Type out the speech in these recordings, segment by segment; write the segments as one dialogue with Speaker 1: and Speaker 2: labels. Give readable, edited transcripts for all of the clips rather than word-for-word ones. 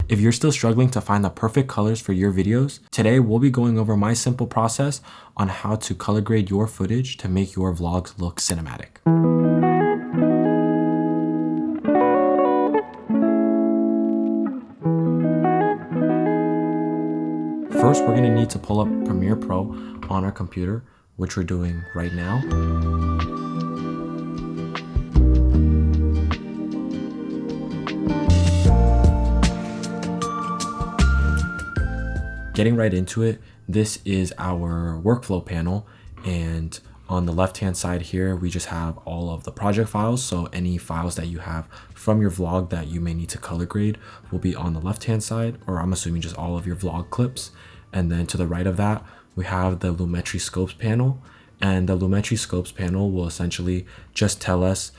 Speaker 1: If you're still struggling to find the perfect colors for your videos, today we'll be going over my simple process on how to color grade your footage to make your vlogs look cinematic. First, we're gonna need to pull up Premiere Pro on our computer, which we're doing right now. Getting right into it, this is our workflow panel, and on the left hand side here we just have all of the project files. So any files that you have from your vlog that you may need to color grade will be on the left hand side, or I'm assuming just all of your vlog clips. And then to the right of that we have the Lumetri Scopes panel, and the Lumetri Scopes panel will essentially just tell us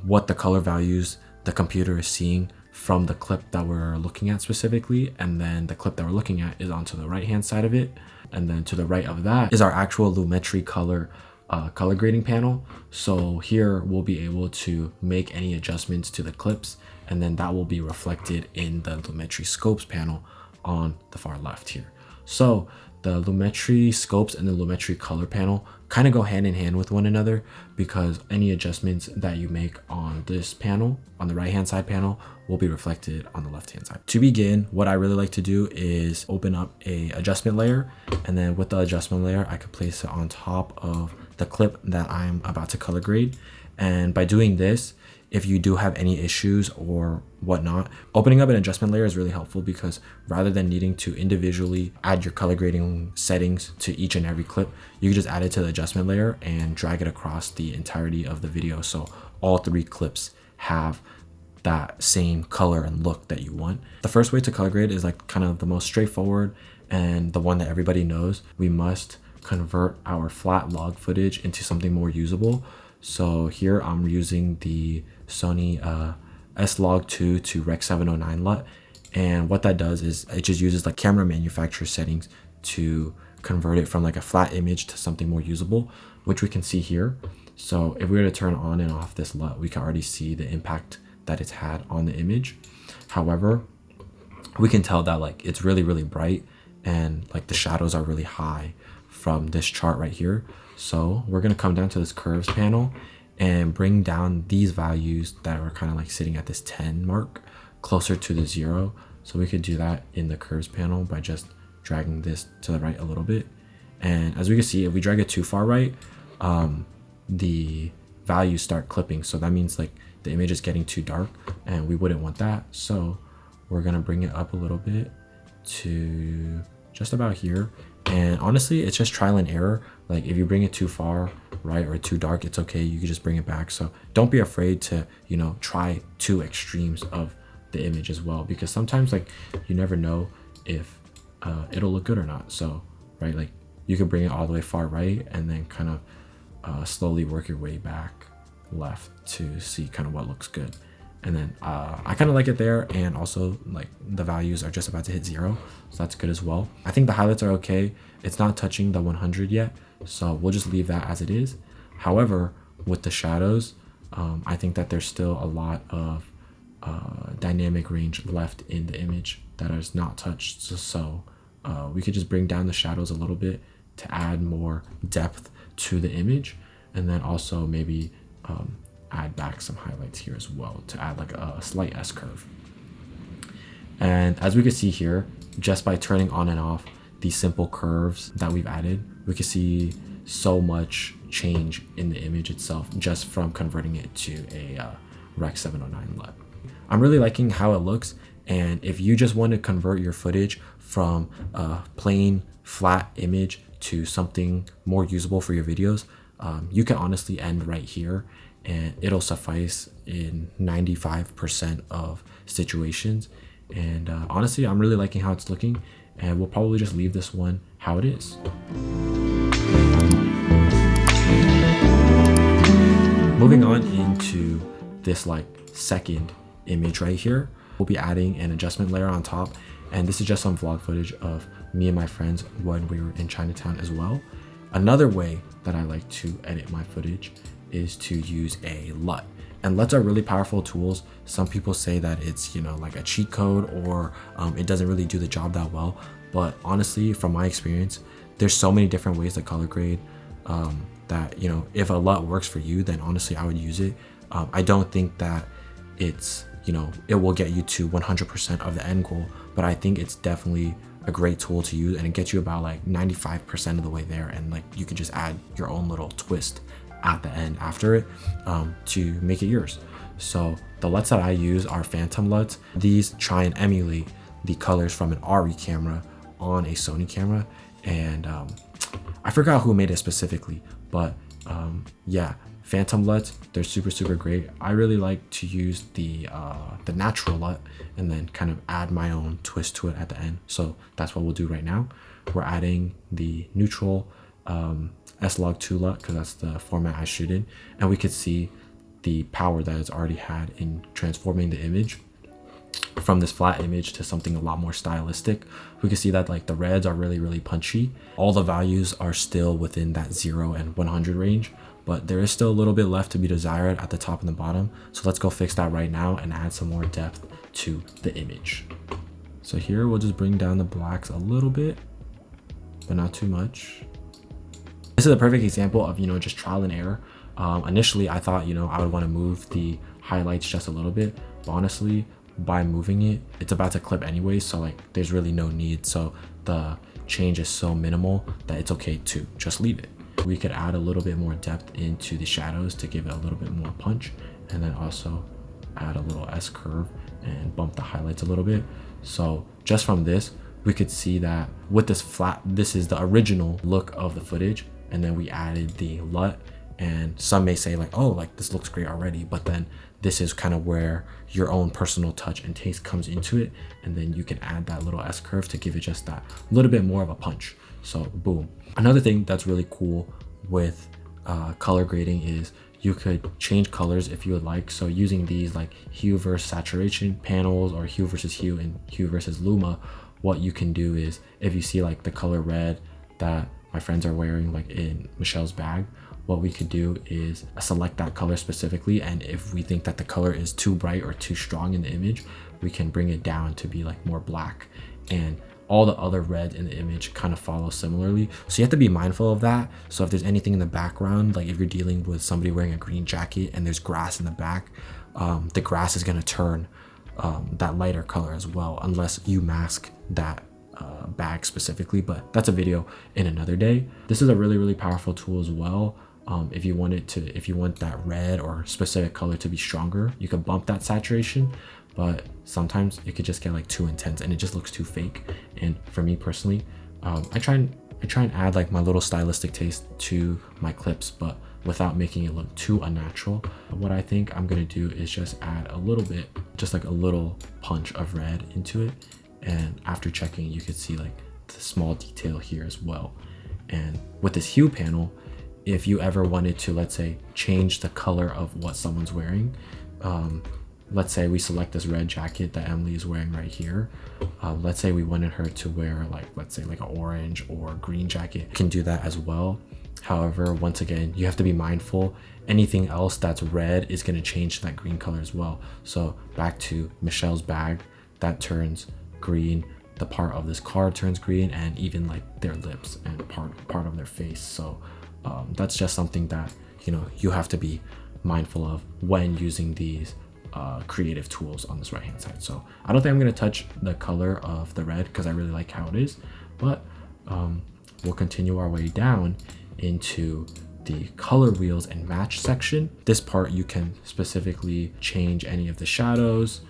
Speaker 1: what the color values the computer is seeing from the clip that we're looking at specifically. And then the clip that we're looking at is onto the right hand side of it, and then to the right of that is our actual Lumetri color grading panel. So here we'll be able to make any adjustments to the clips, and then that will be reflected in the Lumetri Scopes panel on the far left here. So the Lumetri Scopes and the Lumetri color panel kind of go hand in hand with one another, because any adjustments that you make on this panel, on the right hand side panel, will be reflected on the left hand side. To begin, what I really like to do is open up a adjustment layer, and then with the adjustment layer I could place it on top of the clip that I'm about to color grade. And by doing this, if you do have any issues or whatnot, opening up an adjustment layer is really helpful, because rather than needing to individually add your color grading settings to each and every clip, you can just add it to the adjustment layer and drag it across the entirety of the video. So all 3 clips have that same color and look that you want. The first way to color grade is like kind of the most straightforward and the one that everybody knows. We must convert our flat log footage into something more usable. So here I'm using the Sony S-Log2 to Rec 709 LUT, and what that does is it just uses like camera manufacturer settings to convert it from like a flat image to something more usable, which we can see here. So if we were to turn on and off this LUT, we can already see the impact that it's had on the image. However, we can tell that like it's really bright, and like the shadows are really high from this chart right here. So we're going to come down to this curves panel and bring down these values that are kind of like sitting at this 10 mark closer to the 0. So we could do that in the curves panel by just dragging this to the right a little bit. And as we can see, if we drag it too far right, the values start clipping. So that means like the image is getting too dark, and we wouldn't want that. So we're going to bring it up a little bit to just about here. And honestly, it's just trial and error. Like if you bring it too far right or too dark, it's okay, you can just bring it back. So don't be afraid to, you know, try 2 extremes of the image as well, because sometimes like you never know if it'll look good or not. So right, like you could bring it all the way far right and then kind of slowly work your way back left to see kind of what looks good. And then I kind of like it there, and also like the values are just about to hit 0, so that's good as well. I think the highlights are okay. It's not touching the 100 yet, so we'll just leave that as it is. However, with the shadows, I think that there's still a lot of dynamic range left in the image that is not touched. So we could just bring down the shadows a little bit to add more depth to the image, and then also maybe add back some highlights here as well to add like a slight S-curve. And as we can see here, just by turning on and off these simple curves that we've added, we can see so much change in the image itself just from converting it to a Rec 709 LUT. I'm really liking how it looks, and if you just want to convert your footage from a plain flat image to something more usable for your videos, you can honestly end right here, and it'll suffice in 95% of situations. And honestly, I'm really liking how it's looking, and we'll probably just leave this one how it is. Moving on into this like second image right here, we'll be adding an adjustment layer on top, and this is just some vlog footage of me and my friends when we were in Chinatown as well. Another way that I like to edit my footage is to use a LUT, And LUTs are really powerful tools. Some people say that it's, you know, like a cheat code, or it doesn't really do the job that well. But honestly, from my experience, there's so many different ways to color grade that, you know, if a LUT works for you, then honestly, I would use it. I don't think that it's, you know, it will get you to 100% of the end goal, but I think it's definitely a great tool to use, and it gets you about like 95% of the way there, and like you can just add your own little twist at the end after it to make it yours. So the LUTs that I use are Phantom LUTs. These try and emulate the colors from an RE camera on a Sony camera, and I forgot who made it specifically, but yeah, Phantom LUTs, they're super great. I really like to use the natural LUT and then kind of add my own twist to it at the end. So that's what we'll do right now. We're adding the neutral S-Log2 LUT because that's the format I shoot in, and we could see the power that it's already had in transforming the image from this flat image to something a lot more stylistic. We can see that like the reds are really punchy. All the values are still within that 0 and 100 range, but there is still a little bit left to be desired at the top and the bottom. So let's go fix that right now and add some more depth to the image. So here we'll just bring down the blacks a little bit, but not too much. This is a perfect example of, you know, just trial and error. Initially I thought, you know, I would want to move the highlights just a little bit, but honestly, by moving it, it's about to clip anyway, so like there's really no need. So the change is so minimal that it's okay to just leave it. We could add a little bit more depth into the shadows to give it a little bit more punch, and then also add a little S curve and bump the highlights a little bit. So just from this, we could see that with this flat, this is the original look of the footage, and then we added the LUT, and some may say like, oh, like this looks great already, but then this is kind of where your own personal touch and taste comes into it, and then you can add that little S curve to give it just that little bit more of a punch. So boom. Another thing that's really cool with color grading is you could change colors if you would like. So using these like hue versus saturation panels, or hue versus hue and hue versus luma, what you can do is, if you see like the color red that my friends are wearing like in Michelle's bag, what we could do is select that color specifically, and if we think that the color is too bright or too strong in the image, we can bring it down to be like more black, and all the other red in the image kind of follow similarly. So you have to be mindful of that. So if there's anything in the background, like if you're dealing with somebody wearing a green jacket and there's grass in the back, the grass is going to turn that lighter color as well, unless you mask that bag specifically, but that's a video in another day. This is a really powerful tool as well. If you want that red or specific color to be stronger, you could bump that saturation, but sometimes it could just get like too intense and it just looks too fake. And for me personally, I try and add like my little stylistic taste to my clips, but without making it look too unnatural. What I think I'm gonna do is just add a little bit, just like a little punch of red into it, and after checking, you could see like the small detail here as well. And with this hue panel, if you ever wanted to, let's say, change the color of what someone's wearing, let's say we select this red jacket that Emily is wearing right here. Let's say we wanted her to wear like, let's say like an orange or green jacket, you can do that as well. However, once again, you have to be mindful. Anything else that's red is going to change to that green color as well. So back to Michelle's bag, that turns green. The part of this card turns green, and even like their lips and part of their face. So that's just something that, you know, you have to be mindful of when using these creative tools on this right hand side. So I don't think I'm going to touch the color of the red because I really like how it is, but we'll continue our way down into the color wheels and match section. This part you can specifically change any of the shadows,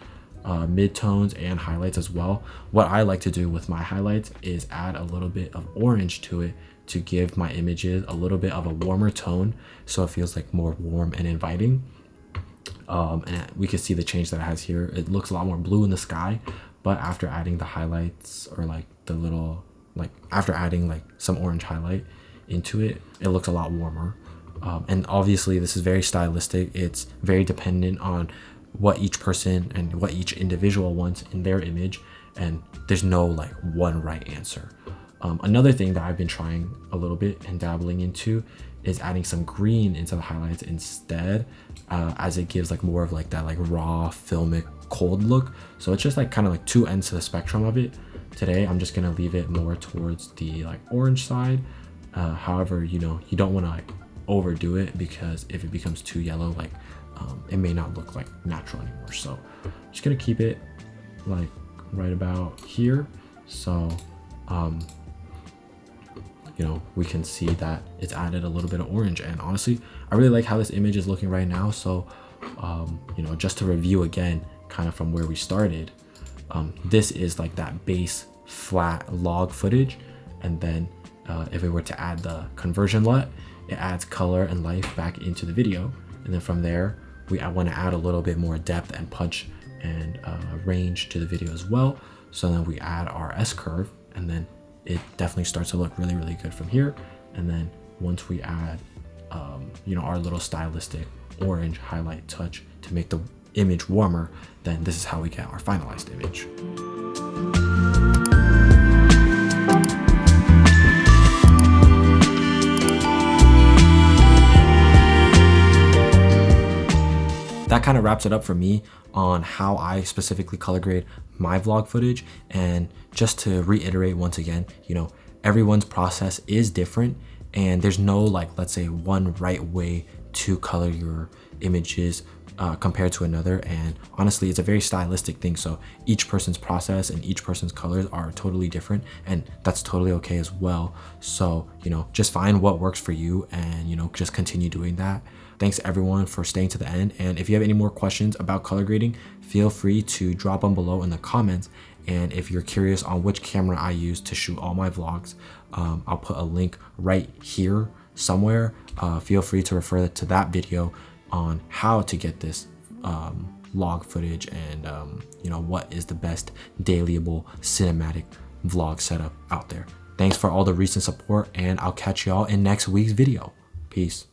Speaker 1: midtones, and highlights as well. What I like to do with my highlights is add a little bit of orange to it to give my images a little bit of a warmer tone, so it feels like more warm and inviting. And we can see the change that it has here. It looks a lot more blue in the sky, but after adding the highlights, or like the little, like after adding like some orange highlight into it, it looks a lot warmer. And obviously this is very stylistic. It's very dependent on what each person and what each individual wants in their image, and there's no like one right answer. Another thing that I've been trying a little bit and dabbling into is adding some green into the highlights instead, as it gives like more of like that like raw filmic cold look. So it's just like kind of like two ends to the spectrum of it. Today I'm just gonna leave it more towards the like orange side. However, you know, you don't want to like overdo it, because if it becomes too yellow, like it may not look like natural anymore. So I'm just gonna keep it like right about here. So you know, we can see that it's added a little bit of orange, and honestly I really like how this image is looking right now. So you know, just to review again kind of from where we started, this is like that base flat log footage, and then if we were to add the conversion LUT, it adds color and life back into the video, and then from there I want to add a little bit more depth and punch and range to the video as well. So then we add our S-curve, and then it definitely starts to look really, really good from here. And then once we add, you know, our little stylistic orange highlight touch to make the image warmer, then this is how we get our finalized image. That kind of wraps it up for me on how I specifically color grade my vlog footage. And just to reiterate once again, you know, everyone's process is different, and there's no like, let's say, one right way to color your images compared to another. And honestly, it's a very stylistic thing. So each person's process and each person's colors are totally different, and that's totally okay as well. So, you know, just find what works for you, and, you know, just continue doing that. Thanks everyone for staying to the end. And if you have any more questions about color grading, feel free to drop them below in the comments. And if you're curious on which camera I use to shoot all my vlogs, I'll put a link right here somewhere. Feel free to refer to that video on how to get this log footage, and you know, what is the best dailyable cinematic vlog setup out there. Thanks for all the recent support, and I'll catch y'all in next week's video. Peace.